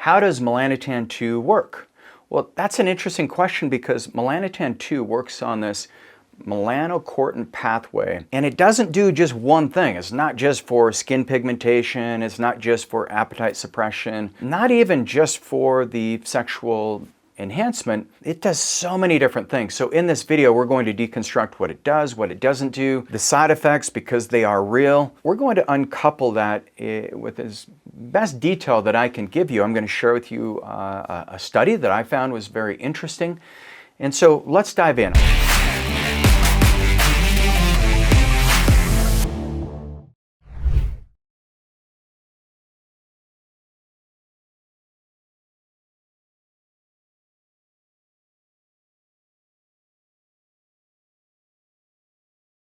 How does melanotan 2 work? Well, that's an interesting question because melanotan 2 works on this melanocortin pathway, and it doesn't do just one thing. It's not just for skin pigmentation, it's not just for appetite suppression, not even just for the sexual enhancement. It does so many different things. So in this video, we're going to deconstruct what it does, what it doesn't do, the side effects, because they are real. We're going to uncouple that with as best detail that I can give you. I'm going to share with you a study that I found was very interesting. And so let's dive in.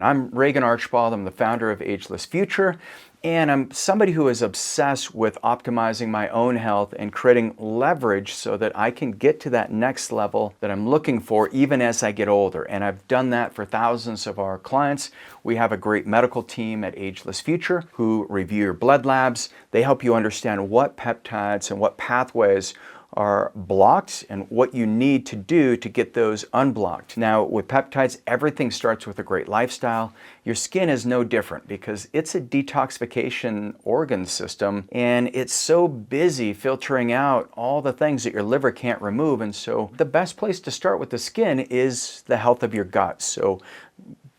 I'm Regan Archibald. I'm the founder of Ageless Future, and I'm somebody who is obsessed with optimizing my own health and creating leverage so that I can get to that next level that I'm looking for even as I get older. And I've done that for thousands of our clients. We have a great medical team at Ageless Future who review your blood labs. They help you understand what peptides and what pathways are blocked and what you need to do to get those unblocked. Now, with peptides, everything starts with a great lifestyle. Your skin is no different because it's a detoxification organ system, and it's so busy filtering out all the things that your liver can't remove. And so the best place to start with the skin is the health of your gut. So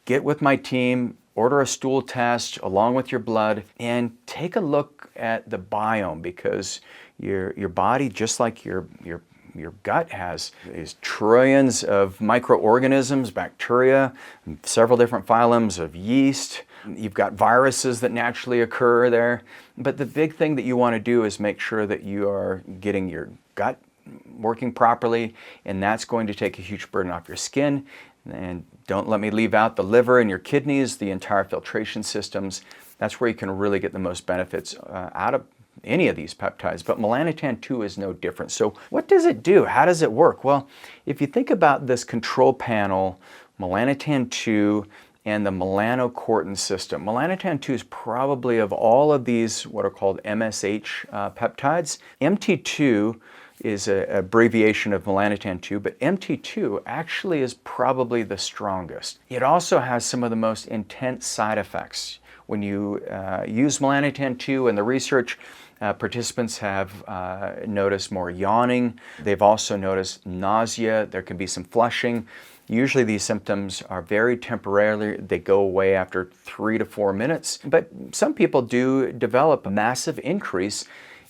get with my team, order a stool test along with your blood, and take a look at the biome, because your body, just like your gut, has these trillions of microorganisms, bacteria, several different phylums of yeast. You've got viruses that naturally occur there. But the big thing that you want to do is make sure that you are getting your gut working properly, and that's going to take a huge burden off your skin. And don't let me leave out the liver and your kidneys, the entire filtration systems. That's where you can really get the most benefits out of any of these peptides. But melanotan 2 is no different. So what does it do? How does it work? Well, if you think about this control panel, melanotan 2 and the melanocortin system, melanotan 2 is probably, of all of these what are called MSH peptides, MT2 is an abbreviation of melanotan 2, but MT2 actually is probably the strongest. It also has some of the most intense side effects. When you use melanotan 2 in the research, participants have noticed more yawning. They've also noticed nausea. There can be some flushing. Usually these symptoms are very temporary. They go away after 3 to 4 minutes. But some people do develop a massive increase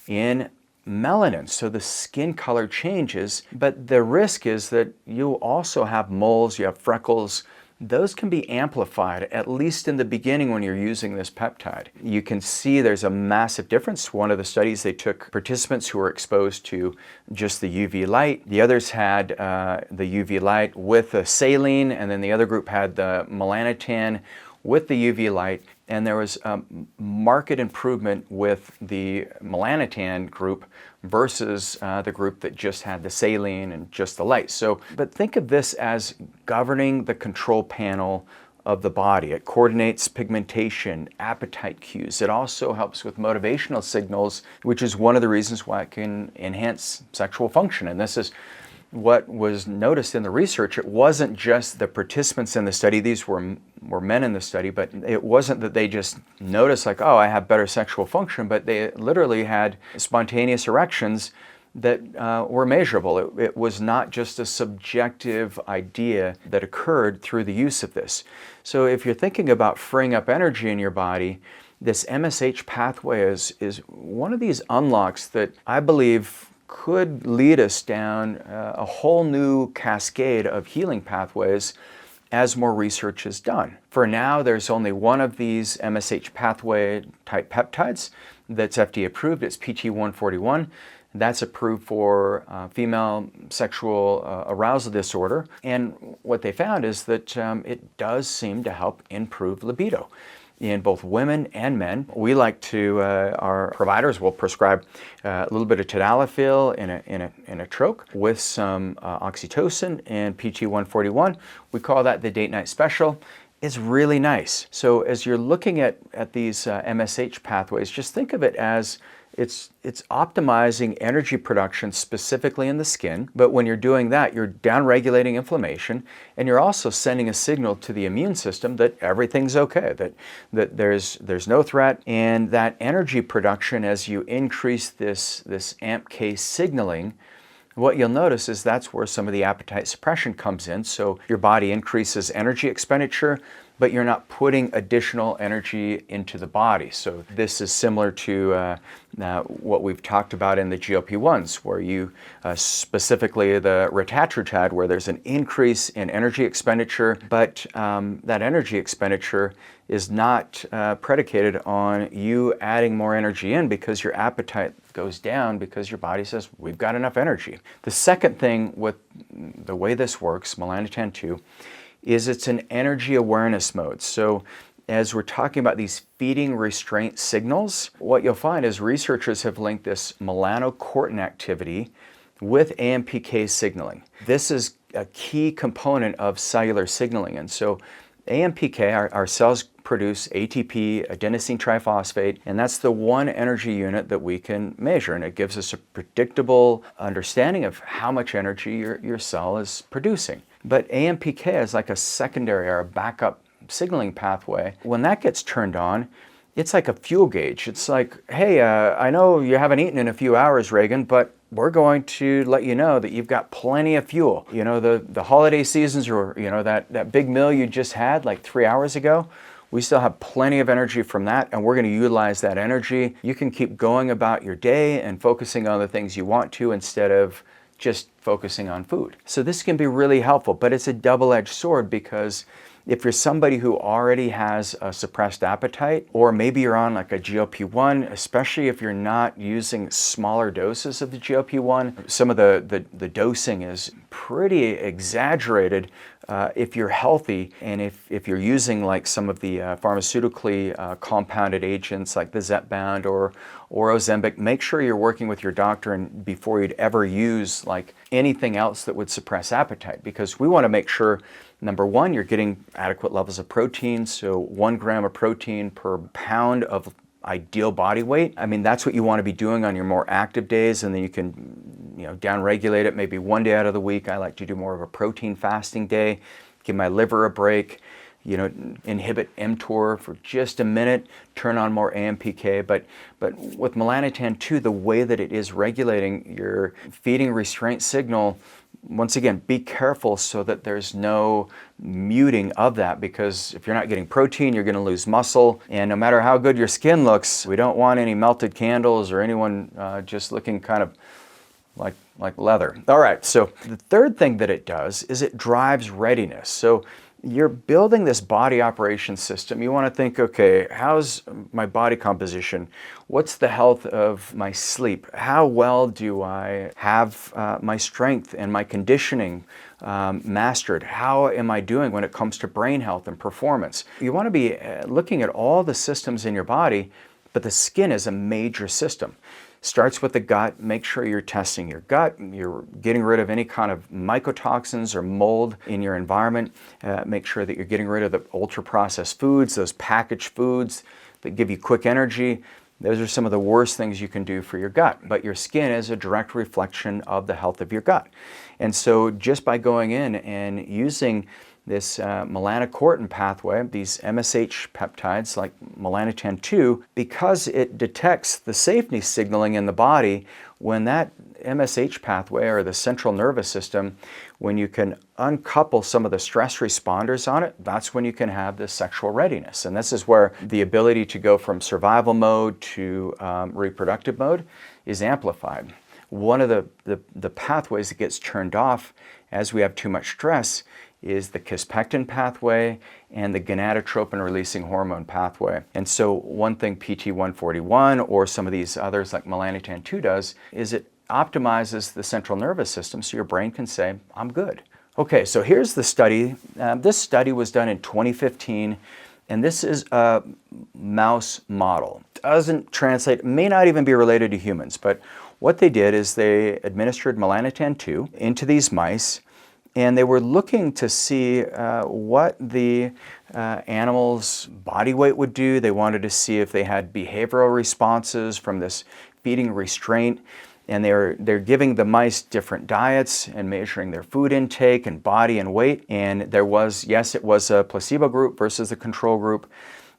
in melanin, so the skin color changes, but the risk is that you also have moles, you have freckles. Those can be amplified, at least in the beginning when you're using this peptide. You can see there's a massive difference. One of the studies, they took participants who were exposed to just the UV light. The others had the UV light with the saline, and then the other group had the melanotan with the UV light, and there was a marked improvement with the melanotan group versus the group that just had the saline and just the light. So, but think of this as governing the control panel of the body. It coordinates pigmentation, appetite cues. It also helps with motivational signals, which is one of the reasons why it can enhance sexual function. And this is what was noticed in the research. It wasn't just the participants in the study, these were men in the study, but it wasn't that they just noticed like, oh, I have better sexual function, but they literally had spontaneous erections that were measurable. It was not just a subjective idea that occurred through the use of this. So if you're thinking about freeing up energy in your body, this MSH pathway is one of these unlocks that I believe could lead us down a whole new cascade of healing pathways as more research is done. For now, there's only one of these MSH pathway type peptides that's FDA approved. It's PT141. That's approved for female sexual arousal disorder. And what they found is that it does seem to help improve libido in both women and men. We like to, our providers will prescribe a little bit of tadalafil in a troche with some oxytocin and PT141. We call that the date night special. It's really nice. So as you're looking at these MSH pathways, just think of it as it's optimizing energy production specifically in the skin, but when you're doing that, you're downregulating inflammation, and you're also sending a signal to the immune system that everything's okay, that there's no threat, and that energy production, as you increase this AMPK signaling, what you'll notice is that's where some of the appetite suppression comes in. So your body increases energy expenditure, but you're not putting additional energy into the body. So this is similar to what we've talked about in the GLP-1s, where you specifically the retatrutide, where there's an increase in energy expenditure, but that energy expenditure is not predicated on you adding more energy in, because your appetite goes down because your body says, we've got enough energy. The second thing with the way this works, Melanotan 2, is it's an energy awareness mode. So as we're talking about these feeding restraint signals, what you'll find is researchers have linked this melanocortin activity with AMPK signaling. This is a key component of cellular signaling. And so AMPK, our cells produce ATP, adenosine triphosphate, and that's the one energy unit that we can measure, and it gives us a predictable understanding of how much energy your cell is producing. But AMPK is like a secondary or a backup signaling pathway. When that gets turned on, it's like a fuel gauge. It's like, hey, I know you haven't eaten in a few hours, Regan, but we're going to let you know that you've got plenty of fuel. You know, the holiday seasons, or, you know, that big meal you just had like 3 hours ago, we still have plenty of energy from that, and we're going to utilize that energy. You can keep going about your day and focusing on the things you want to instead of just focusing on food. So this can be really helpful, but it's a double-edged sword, because if you're somebody who already has a suppressed appetite, or maybe you're on like a GLP-1, especially if you're not using smaller doses of the GLP-1, some of the dosing is pretty exaggerated if you're healthy, and if you're using like some of the pharmaceutically compounded agents like the Zepbound or Ozempic, make sure you're working with your doctor and before you'd ever use like anything else that would suppress appetite, because we want to make sure, number one, you're getting adequate levels of protein, so 1 gram of protein per pound of ideal body weight. I mean, that's what you want to be doing on your more active days, and then you can, you know, down-regulate it maybe 1 day out of the week. I like to do more of a protein fasting day, give my liver a break, you know, inhibit mTOR for just a minute, turn on more AMPK. But with Melanotan 2, the way that it is regulating your feeding restraint signal, once again, be careful so that there's no muting of that, because if you're not getting protein, you're going to lose muscle. And no matter how good your skin looks, we don't want any melted candles or anyone just looking kind of like leather. All right, so the third thing that it does is it drives readiness. So you're building this body operation system. You want to think, okay, how's my body composition? What's the health of my sleep? How well do I have my strength and my conditioning mastered? How am I doing when it comes to brain health and performance? You want to be looking at all the systems in your body, but the skin is a major system. Starts with the gut. Make sure you're testing your gut. You're getting rid of any kind of mycotoxins or mold in your environment. Make sure that you're getting rid of the ultra-processed foods, those packaged foods that give you quick energy. Those are some of the worst things you can do for your gut. But your skin is a direct reflection of the health of your gut. And so just by going in and using this melanocortin pathway, these MSH peptides like Melanotan 2, because it detects the safety signaling in the body, when that MSH pathway, or the central nervous system, when you can uncouple some of the stress responders on it, that's when you can have this sexual readiness. And this is where the ability to go from survival mode to reproductive mode is amplified. One of the pathways that gets turned off as we have too much stress is the kispectin pathway and the gonadotropin releasing hormone pathway. And so one thing PT141 or some of these others like Melanotan 2 does is it optimizes the central nervous system so your brain can say, I'm good. Okay, so here's the study. This study was done in 2015, and this is a mouse model. Doesn't translate, may not even be related to humans, but what they did is they administered Melanotan 2 into these mice, and they were looking to see what the animal's body weight would do. They wanted to see if they had behavioral responses from this feeding restraint, and they're giving the mice different diets and measuring their food intake and body and weight. And there was, yes, it was a placebo group versus the control group.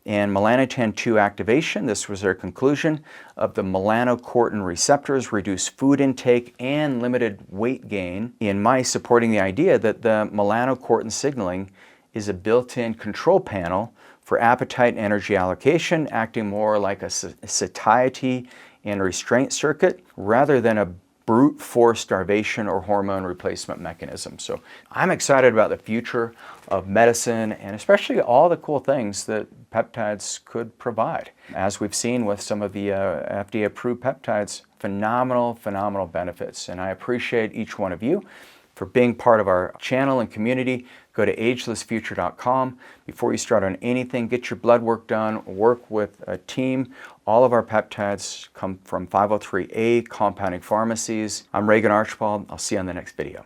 And melanotan 2 activation, this was their conclusion, of the melanocortin receptors reduced food intake and limited weight gain in mice, supporting the idea that the melanocortin signaling is a built-in control panel for appetite and energy allocation, acting more like a satiety and restraint circuit rather than a brute force starvation or hormone replacement mechanism. So I'm excited about the future of medicine and especially all the cool things that peptides could provide. As we've seen with some of the FDA-approved peptides, phenomenal benefits. And I appreciate each one of you for being part of our channel and community. Go to agelessfuture.com. Before you start on anything, get your blood work done, work with a team. All of our peptides come from 503A compounding pharmacies. I'm Regan Archibald. I'll see you on the next video.